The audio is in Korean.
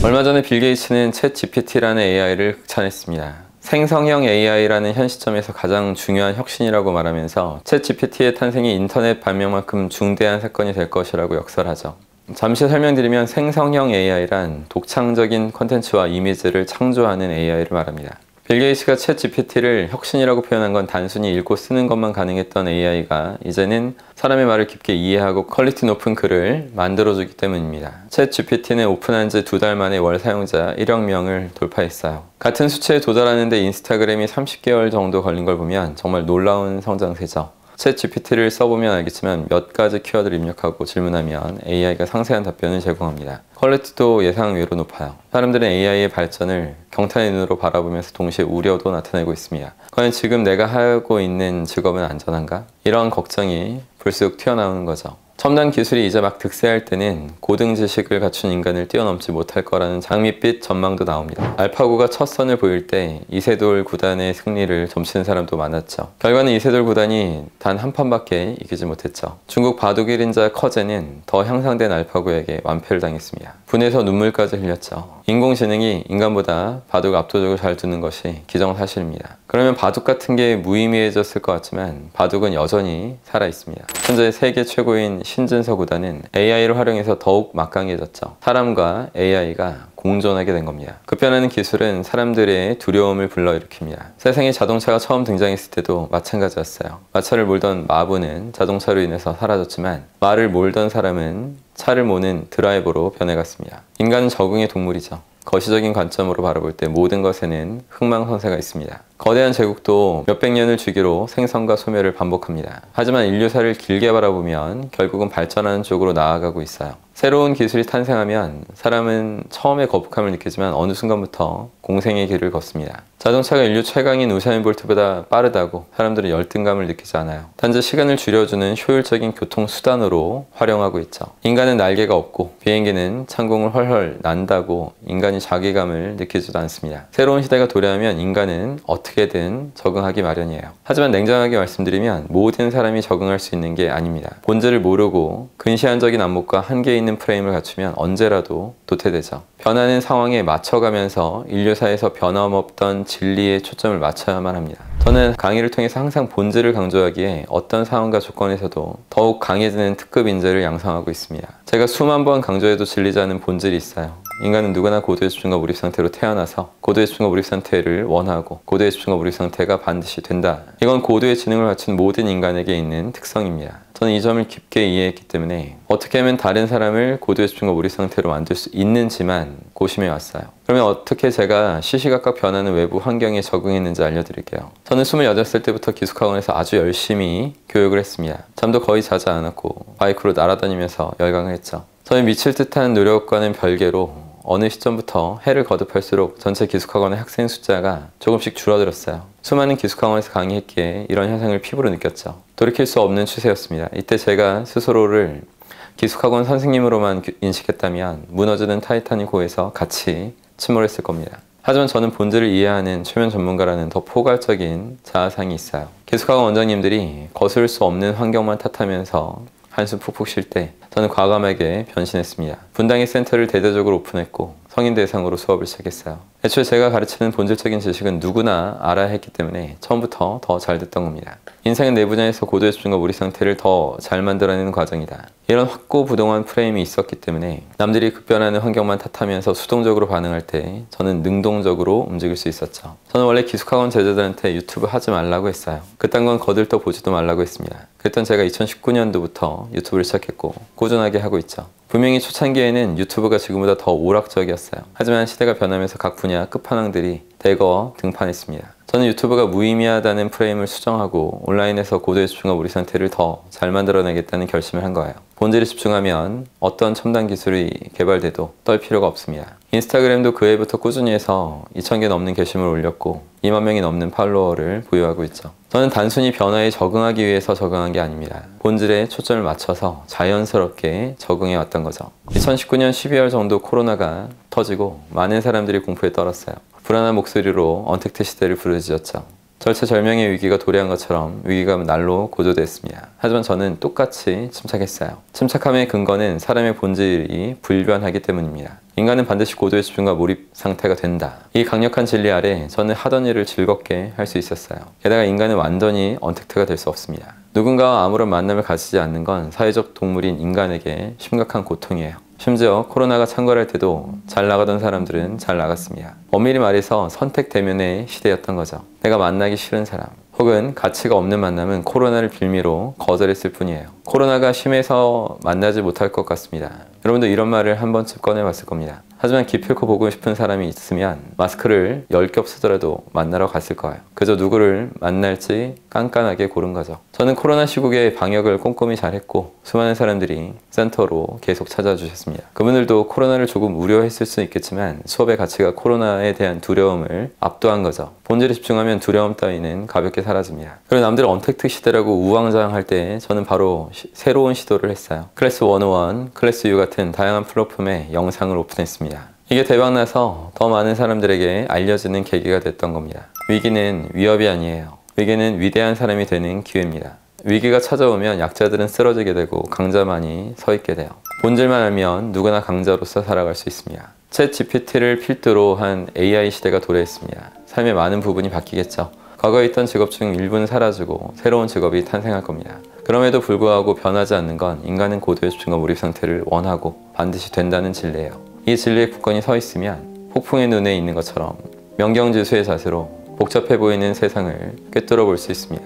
얼마 전에 빌 게이츠는 챗 GPT라는 AI를 극찬했습니다. 생성형 AI라는 현 시점에서 가장 중요한 혁신이라고 말하면서 챗 GPT의 탄생이 인터넷 발명만큼 중대한 사건이 될 것이라고 역설하죠. 잠시 설명드리면 생성형 AI란 독창적인 콘텐츠와 이미지를 창조하는 AI를 말합니다. 빌 게이츠가 챗 GPT를 혁신이라고 표현한 건 단순히 읽고 쓰는 것만 가능했던 AI가 이제는 사람의 말을 깊게 이해하고 퀄리티 높은 글을 만들어주기 때문입니다. 챗 GPT는 오픈한 지 2달 만에 월 사용자 1억 명을 돌파했어요. 같은 수치에 도달하는데 인스타그램이 30개월 정도 걸린 걸 보면 정말 놀라운 성장세죠. 챗 GPT를 써보면 알겠지만 몇 가지 키워드를 입력하고 질문하면 AI가 상세한 답변을 제공합니다. 퀄리티도 예상 외로 높아요. 사람들은 AI의 발전을 경탄의 눈으로 바라보면서 동시에 우려도 나타내고 있습니다. 과연 지금 내가 하고 있는 직업은 안전한가? 이러한 걱정이 불쑥 튀어나오는 거죠. 첨단 기술이 이제 막 득세할 때는 고등 지식을 갖춘 인간을 뛰어넘지 못할 거라는 장밋빛 전망도 나옵니다. 알파고가 첫 선을 보일 때 이세돌 구단의 승리를 점치는 사람도 많았죠. 결과는 이세돌 구단이 단 한 판밖에 이기지 못했죠. 중국 바둑 1인자 커제는 더 향상된 알파고에게 완패를 당했습니다. 분해서 눈물까지 흘렸죠. 인공지능이 인간보다 바둑을 압도적으로 잘 두는 것이 기정사실입니다. 그러면 바둑 같은 게 무의미해졌을 것 같지만 바둑은 여전히 살아있습니다. 현재 세계 최고인 신진서 구단은 AI를 활용해서 더욱 막강해졌죠. 사람과 AI가 공존하게 된 겁니다. 급변하는 기술은 사람들의 두려움을 불러일으킵니다. 세상에 자동차가 처음 등장했을 때도 마찬가지였어요. 마차를 몰던 마부는 자동차로 인해서 사라졌지만 말을 몰던 사람은 차를 모는 드라이버로 변해갔습니다. 인간은 적응의 동물이죠. 거시적인 관점으로 바라볼 때 모든 것에는 흥망성쇠가 있습니다. 거대한 제국도 몇백 년을 주기로 생성과 소멸을 반복합니다. 하지만 인류사를 길게 바라보면 결국은 발전하는 쪽으로 나아가고 있어요. 새로운 기술이 탄생하면 사람은 처음에 거북함을 느끼지만 어느 순간부터 공생의 길을 걷습니다. 자동차가 인류 최강인 우사인 볼트보다 빠르다고 사람들은 열등감을 느끼지 않아요. 단지 시간을 줄여주는 효율적인 교통수단으로 활용하고 있죠. 인간은 날개가 없고 비행기는 창공을 헐헐 난다고 인간이 자괴감을 느끼지도 않습니다. 새로운 시대가 도래하면 인간은 어떻게든 적응하기 마련이에요. 하지만 냉정하게 말씀드리면 모든 사람이 적응할 수 있는 게 아닙니다. 본질을 모르고 근시안적인 안목과 한계 있는 프레임을 갖추면 언제라도 도태되죠. 변하는 상황에 맞춰가면서 인류사에서 변함없던 진리에 초점을 맞춰야만 합니다. 저는 강의를 통해서 항상 본질을 강조하기에 어떤 상황과 조건에서도 더욱 강해지는 특급 인재를 양성하고 있습니다. 제가 수만 번 강조해도 질리지 않은 본질이 있어요. 인간은 누구나 고도의 집중과 몰입 상태로 태어나서 고도의 집중과 몰입 상태를 원하고 고도의 집중과 몰입 상태가 반드시 된다. 이건 고도의 지능을 갖춘 모든 인간에게 있는 특성입니다. 저는 이 점을 깊게 이해했기 때문에 어떻게 하면 다른 사람을 고도의 집중과 몰입 상태로 만들 수 있는지만 고심해 왔어요. 그러면 어떻게 제가 시시각각 변하는 외부 환경에 적응했는지 알려드릴게요. 저는 28살 때부터 기숙학원에서 아주 열심히 교육을 했습니다. 잠도 거의 자지 않았고 바이크로 날아다니면서 열강을 했죠. 저는 미칠 듯한 노력과는 별개로 어느 시점부터 해를 거듭할수록 전체 기숙학원의 학생 숫자가 조금씩 줄어들었어요. 수많은 기숙학원에서 강의했기에 이런 현상을 피부로 느꼈죠. 돌이킬 수 없는 추세였습니다. 이때 제가 스스로를 기숙학원 선생님으로만 인식했다면 무너지는 타이타닉 호에서 같이 침몰했을 겁니다. 하지만 저는 본질을 이해하는 최면 전문가라는 더 포괄적인 자아상이 있어요. 기숙학원 원장님들이 거스를 수 없는 환경만 탓하면서 한숨 푹푹 쉴 때 저는 과감하게 변신했습니다. 분당의 센터를 대대적으로 오픈했고 성인 대상으로 수업을 시작했어요. 애초에 제가 가르치는 본질적인 지식은 누구나 알아야 했기 때문에 처음부터 더 잘 됐던 겁니다. 인생은 내 분야에서 고도의 집중과 몰입 상태를 더 잘 만들어내는 과정이다. 이런 확고부동한 프레임이 있었기 때문에 남들이 급변하는 환경만 탓하면서 수동적으로 반응할 때 저는 능동적으로 움직일 수 있었죠. 저는 원래 기숙학원 제자들한테 유튜브 하지 말라고 했어요. 그딴 건 거들떠 보지도 말라고 했습니다. 그랬던 제가 2019년도부터 유튜브를 시작했고 꾸준하게 하고 있죠. 분명히 초창기에는 유튜브가 지금보다 더 오락적이었어요. 하지만 시대가 변하면서 각 분야 끝판왕들이 대거 등판했습니다. 저는 유튜브가 무의미하다는 프레임을 수정하고 온라인에서 고도의 집중과 몰입 상태를 더 잘 만들어내겠다는 결심을 한 거예요. 본질에 집중하면 어떤 첨단 기술이 개발돼도 떨 필요가 없습니다. 인스타그램도 그 해부터 꾸준히 해서 2,000개 넘는 게시물을 올렸고 2만 명이 넘는 팔로워를 보유하고 있죠. 저는 단순히 변화에 적응하기 위해서 적응한 게 아닙니다. 본질에 초점을 맞춰서 자연스럽게 적응해 왔던 거죠. 2019년 12월 정도 코로나가 터지고 많은 사람들이 공포에 떨었어요. 불안한 목소리로 언택트 시대를 부르짖었죠. 절체절명의 위기가 도래한 것처럼 위기감은 날로 고조됐습니다. 하지만 저는 똑같이 침착했어요. 침착함의 근거는 사람의 본질이 불변하기 때문입니다. 인간은 반드시 고도의 집중과 몰입 상태가 된다. 이 강력한 진리 아래 저는 하던 일을 즐겁게 할 수 있었어요. 게다가 인간은 완전히 언택트가 될 수 없습니다. 누군가와 아무런 만남을 가지지 않는 건 사회적 동물인 인간에게 심각한 고통이에요. 심지어 코로나가 창궐할 때도 잘 나가던 사람들은 잘 나갔습니다. 엄밀히 말해서 선택 대면의 시대였던 거죠. 내가 만나기 싫은 사람, 혹은 가치가 없는 만남은 코로나를 빌미로 거절했을 뿐이에요. 코로나가 심해서 만나지 못할 것 같습니다. 여러분도 이런 말을 한 번쯤 꺼내봤을 겁니다. 하지만 기필코 보고 싶은 사람이 있으면 마스크를 10겹 쓰더라도 만나러 갔을 거예요. 그저 누구를 만날지 깐깐하게 고른 거죠. 저는 코로나 시국에 방역을 꼼꼼히 잘했고 수많은 사람들이 센터로 계속 찾아주셨습니다. 그분들도 코로나를 조금 우려했을 수 있겠지만 수업의 가치가 코로나에 대한 두려움을 압도한 거죠. 본질에 집중하면 두려움 따위는 가볍게 사라집니다. 그리고 남들 언택트 시대라고 우왕좌왕할 때 저는 바로 새로운 시도를 했어요. 클래스 101, 클래스 U 같은 다양한 플랫폼에 영상을 오픈했습니다. 이게 대박나서 더 많은 사람들에게 알려지는 계기가 됐던 겁니다. 위기는 위협이 아니에요. 위기는 위대한 사람이 되는 기회입니다. 위기가 찾아오면 약자들은 쓰러지게 되고 강자만이 서 있게 돼요. 본질만 알면 누구나 강자로서 살아갈 수 있습니다. 챗 GPT를 필두로 한 AI 시대가 도래했습니다. 삶의 많은 부분이 바뀌겠죠. 과거에 있던 직업 중 일부는 사라지고 새로운 직업이 탄생할 겁니다. 그럼에도 불구하고 변하지 않는 건 인간은 고도의 집중과 몰입 상태를 원하고 반드시 된다는 진리예요. 이 진리에 굳건히 서 있으면 폭풍의 눈에 있는 것처럼 명경지수의 자세로 복잡해 보이는 세상을 꿰뚫어 볼 수 있습니다.